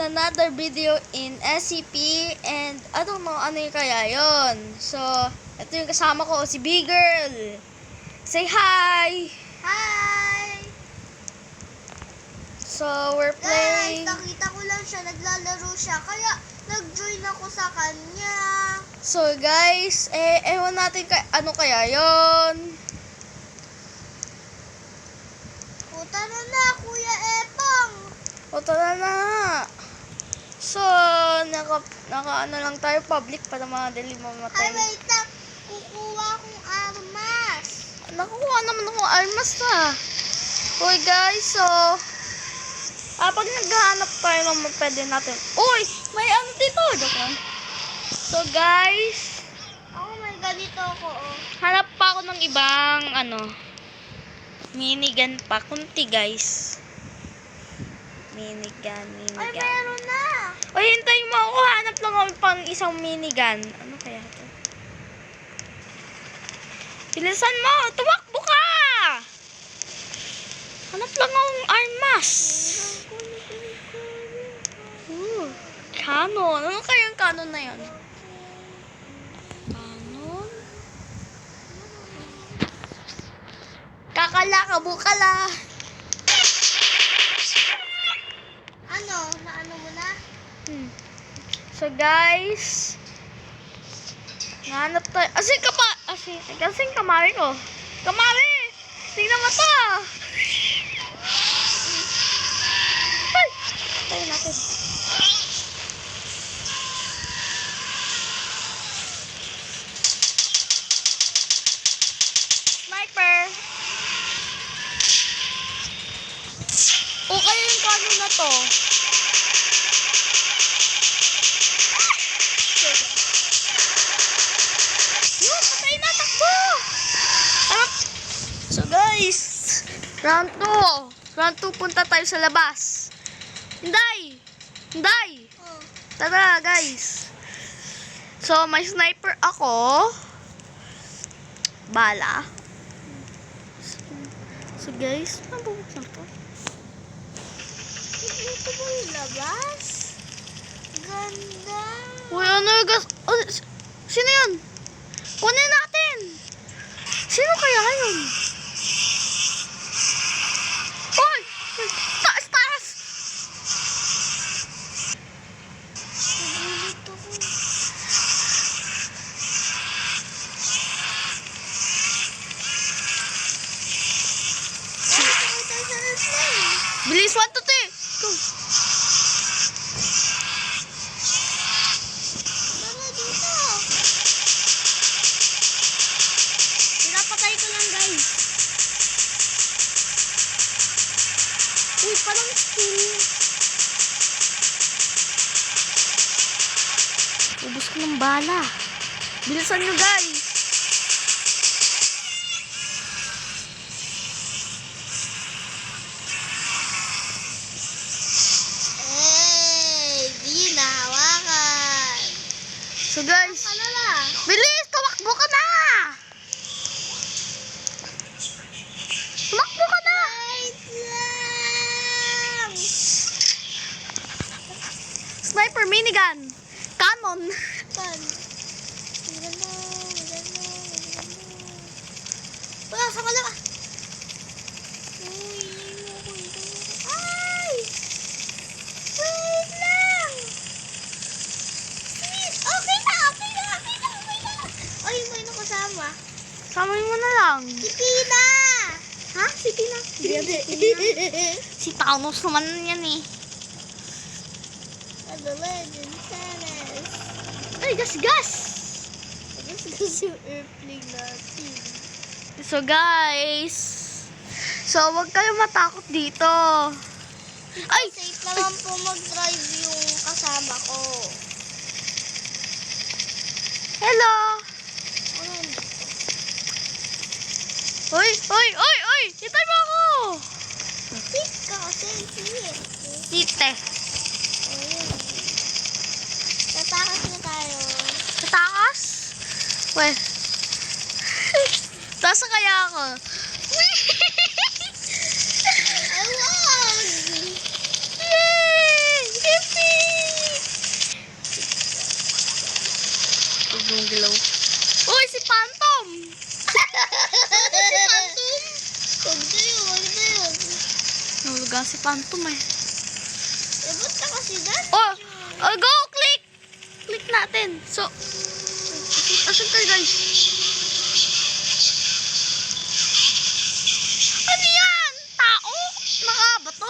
on another video in SCP and I don't know ano yung kaya yon. So, ito yung kasama ko, si B-Girl. Say hi! Hi! So, we're playing... Guys, nakita ko lang siya, naglalaro siya, kaya nag-join ako sa kanya. So, guys, ewan natin ano kaya yon. Puta na, Kuya Epang! O, tara na. So, naka ano lang tayo, public para madali Ay, mamatay. wait lang. Kukuha kong armas. Nakuha naman ako armas na. Okay guys, so pag naghahanap tayo naman pwede natin. Uy! May ano dito! Joke lang. So guys, Ako may ganito ako, oh. hanap pa ako ng ibang minigun pa. Kunti guys. Minigun. Ay, meron na. Uy, hintayin mo ako. Hanap lang ako pang isang minigun. Ano kaya to? Bilisan mo! Tumakbo ka! Hanap lang akong armas. Canon. Ano kayang canon na yun? Canon? Kakala ka, bukala. Ano? Naano mo na? So guys, nahanap tayo. Kasing kamari ko. Kamari! Tingnan mo to! Ay! Tayo natin. Sniper! O kaya yung kanon na to. Yun, patay na, takbo! So guys, round 2. Round 2, punta tayo sa labas. Hinday! Hinday! Oh. Tara guys. So, may sniper ako. Bala. So guys, nabubuksan po. Ito ba yung labas? Ganda. Uy, ano yung gas? Oh, sino yun? Kunin natin! Sino kaya yun? Uy! Taas, taas! Nagulit ako. Ay, pakita sa replay. Bilis, 1, 2, 3! Go! Tara dito. Pinapatay ko lang, guys. Uy, parang skill. Ubus ko ng bala. Bilisan nyo, guys. Di na hawakan. So, guys, Ano na? bilis! Tumakbo ka na! Tumakbo ka na! Wait lang. Sniper, minigun, cannon. Pan. Maganda. Wala, sa kalawa. Uy, ay! Wait lang. Wait, okay na. Ay, may nakasama. Samahin mo na lang. Si Pina. Ha? Si Pina? Si Thanos naman yan eh. The Legend Tennis. Ay, gas! Gusto yung airplane natin. So guys, so wag kayo matakot dito. Ay! Safe naman po mag-drive yung kasama ko. Hello! Ayan. Oy! Hitay mo ako! Sit ka kasi. Sit. Tite. Ayan. Tatakas na tayo. Tatakas? Well, tasa kaya ako. Ay, wag! Yay! Yippee! Phantom eh. Eh, ba't na kasi dyan? Oh! Oh, go! Click! Click natin. So, asan tayo guys? Ano yan? Tao? Nakabato?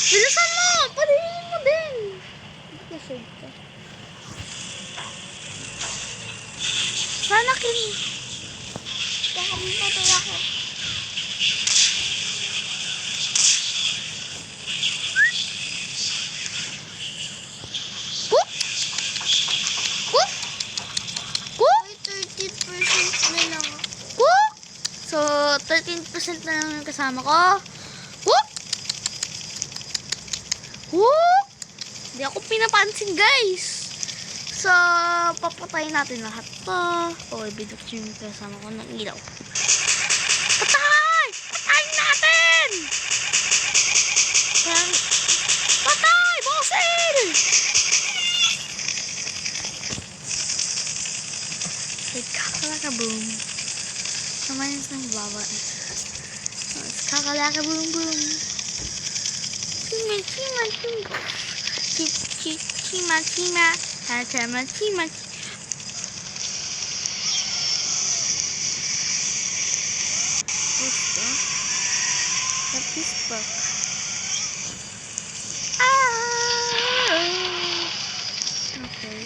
Bilisan mo! Palihin mo din. Nasave ka. Sana kin... Baka mapatay ako. Whoop! Whoop! Whoop! Ay, 13% na lang ako. Whoop! So, 13% na lang yung kasama ko. Whoop! Whoop! Hindi ako pinapansin, guys. So, papatayin natin lahat to. Oh, ibidok yung kasama ko ng ilaw. Patay! Patayin natin! Patay! Bosil! Kakalaka-boom. Naman yung baba. Kakalaka-boom-boom. Chima-chima-chima. Chima-chima. Chima-chima. What's that? The Facebook. Okay.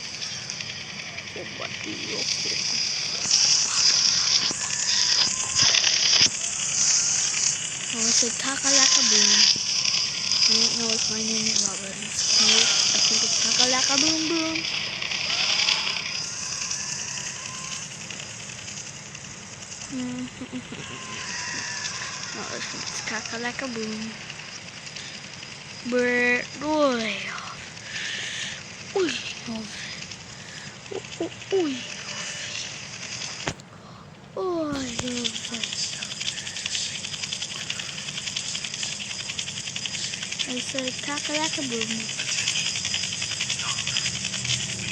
What do you okay? Oh, it's a Kakalaka-boom. I don't know if my name is Robin. Nope, I think it's Kakalaka-boom-boom. No, it's Kakalaka-boom. Brr, uy. Uy. Uy. Uy. I said Kakalaka-boom.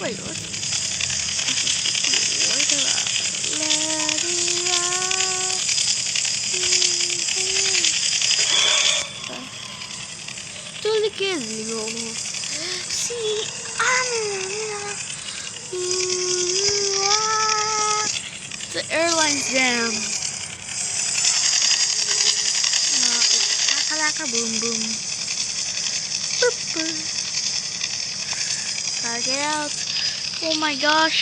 Wait, what? Tuloy kayo. See, the airline's down. Kakalaka-boom-boom. Gotta get out. Oh my gosh.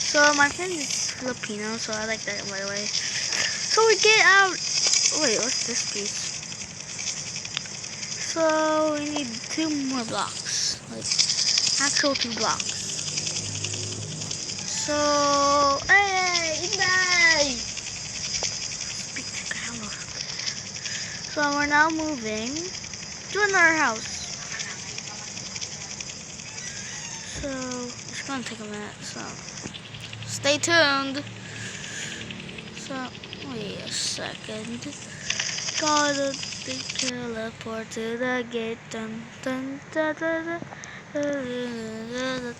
So my friend is Filipino, so I like that, by the way. So we get out. Wait, what's this piece? So we need 2 more blocks, like actual 2 blocks. So hey, Inday! Speak to camera. So we're now moving to another house. So it's gonna take a minute. So stay tuned. So wait a second. Gotta teleport to the gate. Dun, dun, dun, dun, dun, dun.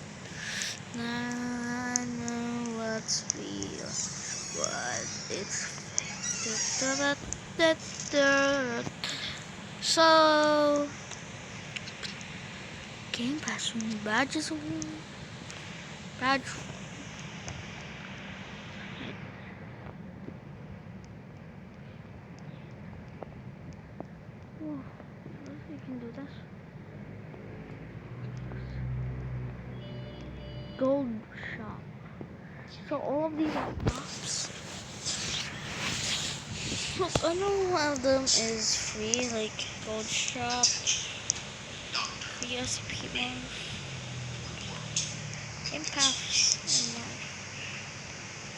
I know what's real, but it's so Game Pass badges. Badge. Oh, we can do this. Gold shop. So all of these are props. Look, I know one of them is free, like gold shop, free SCP one, impacts,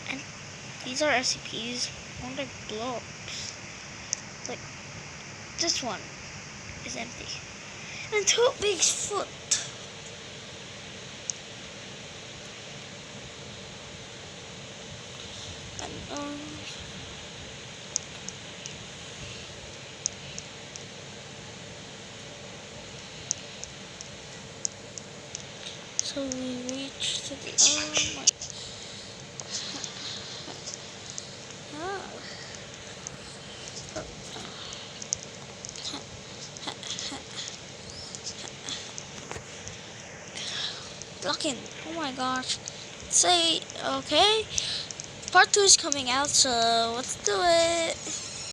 and these are SCPs. One are blow-ups. Like this one is empty, and two Bigfoot. And so we reached to the oh my sucking. Oh my gosh. Say, okay. Part 2 is coming out, so let's do it.